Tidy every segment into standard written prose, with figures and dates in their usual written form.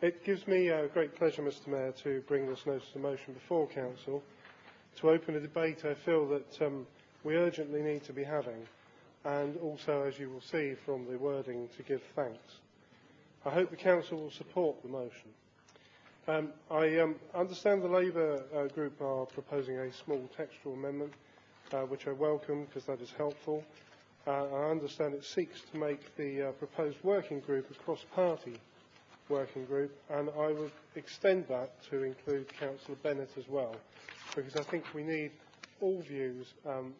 It gives me great pleasure, Mr Mayor, to bring this notice of motion before Council to open a debate I feel that we urgently need to be having, and also, as you will see from the wording, to give thanks. I hope the Council will support the motion. I understand the Labour group are proposing a small textual amendment, which I welcome because that is helpful. I understand it seeks to make the proposed working group a cross-party working group, and I would extend that to include Councillor Bennett as well, because I think we need all views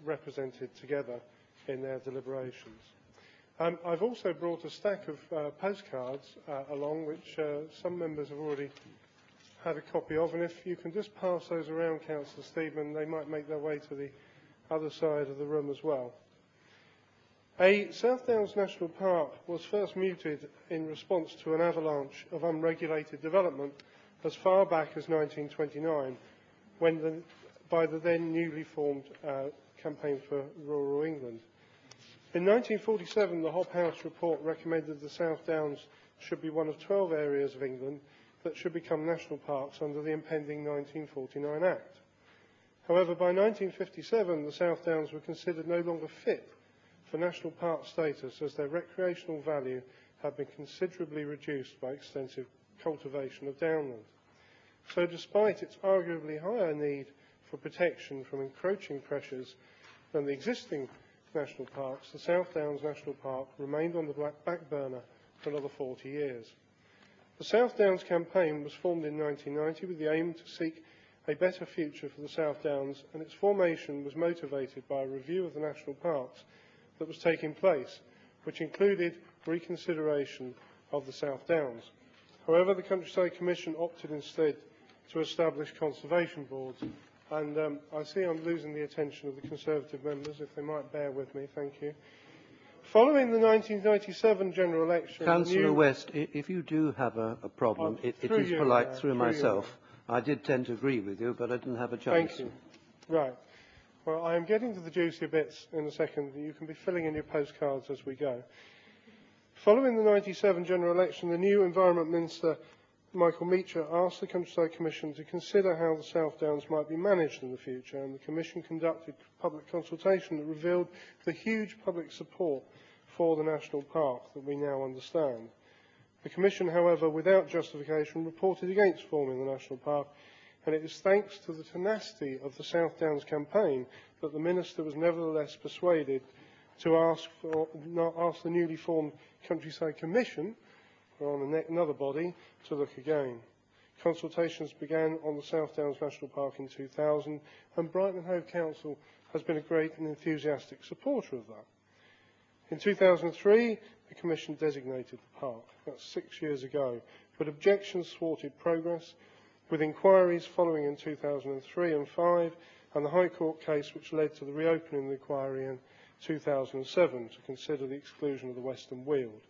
represented together in their deliberations. I've also brought a stack of postcards along, which some members have already had a copy of, and if you can just pass those around, Councillor Stephen, they might make their way to the other side of the room as well. A South Downs National Park was first mooted in response to an avalanche of unregulated development as far back as 1929, by the then newly formed Campaign for Rural England. In 1947, the Hove House report recommended the South Downs should be one of 12 areas of England that should become national parks under the impending 1949 Act. However, by 1957, the South Downs were considered no longer fit for national park status, as their recreational value had been considerably reduced by extensive cultivation of downland. So despite its arguably higher need for protection from encroaching pressures than the existing national parks, the South Downs National Park remained on the back burner for another 40 years. The South Downs campaign was formed in 1990 with the aim to seek a better future for the South Downs, and its formation was motivated by a review of the national parks that was taking place, which included reconsideration of the South Downs. However, the Countryside Commission opted instead to establish conservation boards, and I see I'm losing the attention of the Conservative members. If they might bear with me, thank you. Following the 1997 general election, Councillor West, if you do have a problem, it is polite through myself. I did tend to agree with you, but I didn't have a chance. Thank you. Right. Well, I am getting to the juicy bits in a second. You can be filling in your postcards as we go. Following the 1997 general election, the new Environment Minister, Michael Meacher, asked the Countryside Commission to consider how the South Downs might be managed in the future, and the Commission conducted public consultation that revealed the huge public support for the national park that we now understand. The Commission, however, without justification, reported against forming the national park, and it is thanks to the tenacity of the South Downs campaign that the Minister was nevertheless persuaded to ask the newly formed Countryside Commission, or on another body, to look again. Consultations began on the South Downs National Park in 2000, and Brighton Hove Council has been a great and enthusiastic supporter of that. In 2003, the Commission designated the park. That's 6 years ago, but objections thwarted progress, with inquiries following in 2003 and 2005, and the High Court case which led to the reopening of the inquiry in 2007 to consider the exclusion of the Western Weald.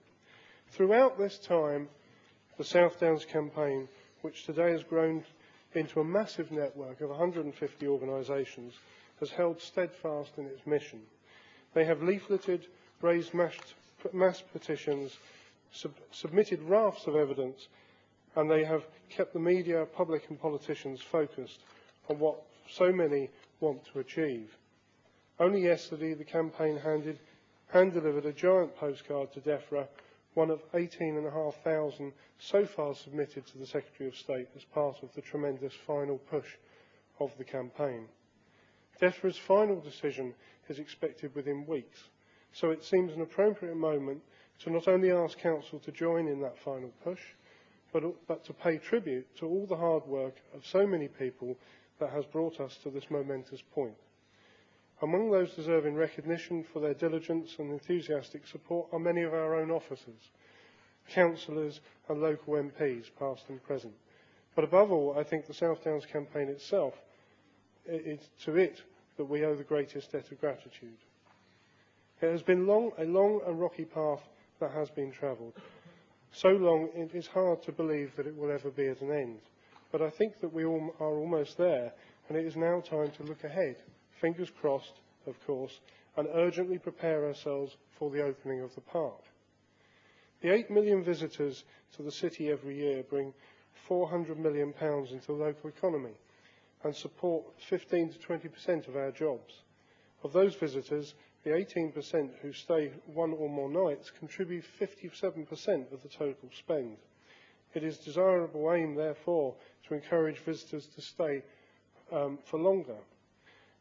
Throughout this time, the South Downs campaign, which today has grown into a massive network of 150 organisations, has held steadfast in its mission. They have leafleted, raised mass petitions, submitted rafts of evidence, and they have kept the media, public and politicians focused on what so many want to achieve. Only yesterday, the campaign hand-delivered a giant postcard to DEFRA, one of 18,500 so far submitted to the Secretary of State as part of the tremendous final push of the campaign. DEFRA's final decision is expected within weeks, so it seems an appropriate moment to not only ask Council to join in that final push, but to pay tribute to all the hard work of so many people that has brought us to this momentous point. Among those deserving recognition for their diligence and enthusiastic support are many of our own officers, councillors and local MPs, past and present. But above all, I think the South Downs campaign itself, it's to it that we owe the greatest debt of gratitude. It has been a long and rocky path that has been travelled. So long it is hard to believe that it will ever be at an end. But I think that we all are almost there, and it is now time to look ahead, fingers crossed, of course, and urgently prepare ourselves for the opening of the park. The 8 million visitors to the city every year bring £400 million into the local economy and support 15 to 20% of our jobs. Of those visitors, the 18% who stay one or more nights contribute 57% of the total spend. It is a desirable aim, therefore, to encourage visitors to stay for longer.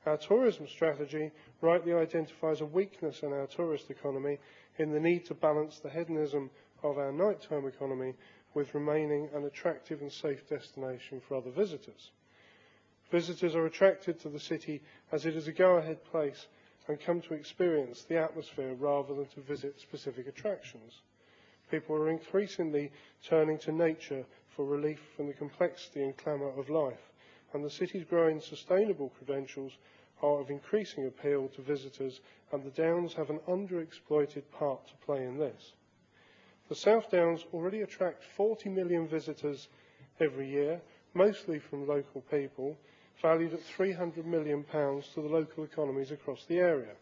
Our tourism strategy rightly identifies a weakness in our tourist economy in the need to balance the hedonism of our nighttime economy with remaining an attractive and safe destination for other visitors. Visitors are attracted to the city as it is a go-ahead place and come to experience the atmosphere rather than to visit specific attractions. People are increasingly turning to nature for relief from the complexity and clamour of life, and the city's growing sustainable credentials are of increasing appeal to visitors, and the Downs have an underexploited part to play in this. The South Downs already attract 40 million visitors every year, mostly from local people, valued at £300 million to the local economies across the area.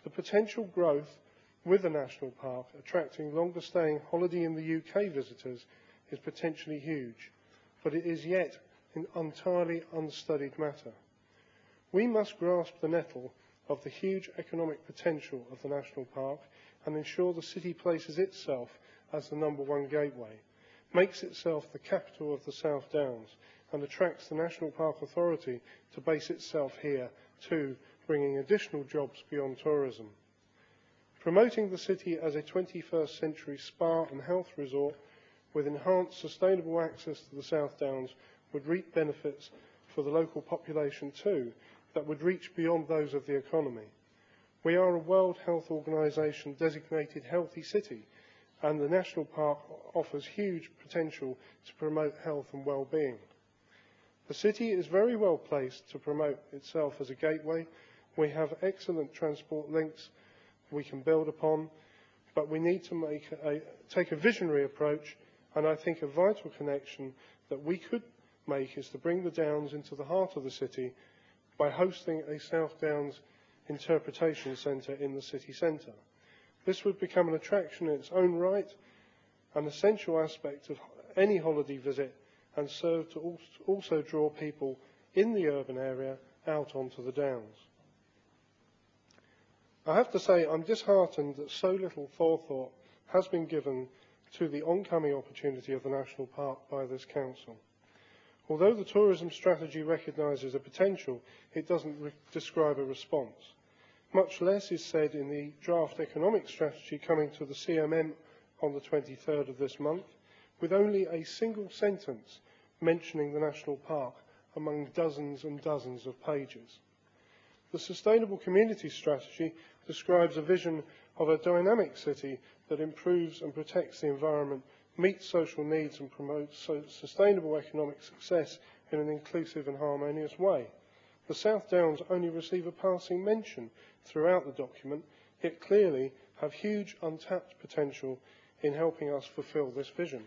The potential growth with the national park attracting longer staying holiday in the UK visitors is potentially huge, but it is yet an entirely unstudied matter. We must grasp the nettle of the huge economic potential of the national park and ensure the city places itself as the #1 gateway, makes itself the capital of the South Downs, and attracts the National Park Authority to base itself here too, bringing additional jobs beyond tourism. Promoting the city as a 21st century spa and health resort with enhanced sustainable access to the South Downs would reap benefits for the local population too, that would reach beyond those of the economy. We are a World Health Organization designated healthy city, and the National Park offers huge potential to promote health and well-being. The city is very well placed to promote itself as a gateway. We have excellent transport links we can build upon, but we need to take a visionary approach, and I think a vital connection that we could make is to bring the Downs into the heart of the city by hosting a South Downs interpretation centre in the city centre. This would become an attraction in its own right, an essential aspect of any holiday visit, and serve to also draw people in the urban area out onto the Downs. I have to say I'm disheartened that so little forethought has been given to the oncoming opportunity of the National Park by this Council. Although the tourism strategy recognises a potential, it doesn't describe a response. Much less is said in the draft economic strategy coming to the CMM on the 23rd of this month, with only a single sentence mentioning the National Park among dozens and dozens of pages. The Sustainable Community Strategy describes a vision of a dynamic city that improves and protects the environment, meets social needs and promotes sustainable economic success in an inclusive and harmonious way. The South Downs only receive a passing mention throughout the document, yet clearly have huge untapped potential in helping us fulfil this vision.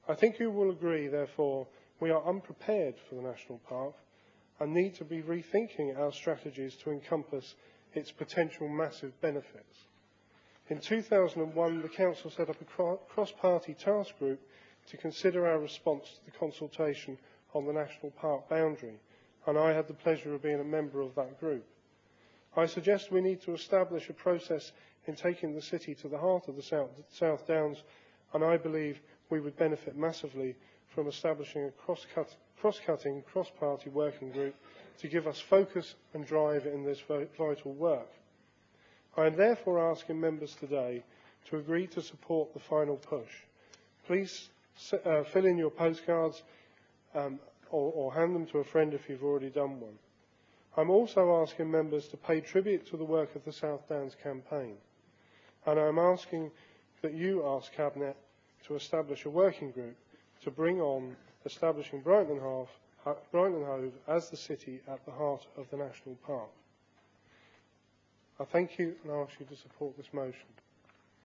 I think you will agree, therefore, we are unprepared for the National Park and need to be rethinking our strategies to encompass its potential massive benefits. In 2001, the Council set up a cross-party task group to consider our response to the consultation on the National Park boundary, and I had the pleasure of being a member of that group. I suggest we need to establish a process in taking the city to the heart of the South Downs, and I believe we would benefit massively from establishing a cross-cutting, cross-party working group to give us focus and drive in this vital work. I am therefore asking members today to agree to support the final push. Please fill in your postcards or hand them to a friend if you've already done one. I'm also asking members to pay tribute to the work of the South Downs campaign, and I'm asking that you ask Cabinet to establish a working group to bring on establishing Brighton Hove as the city at the heart of the National Park. I thank you and I ask you to support this motion.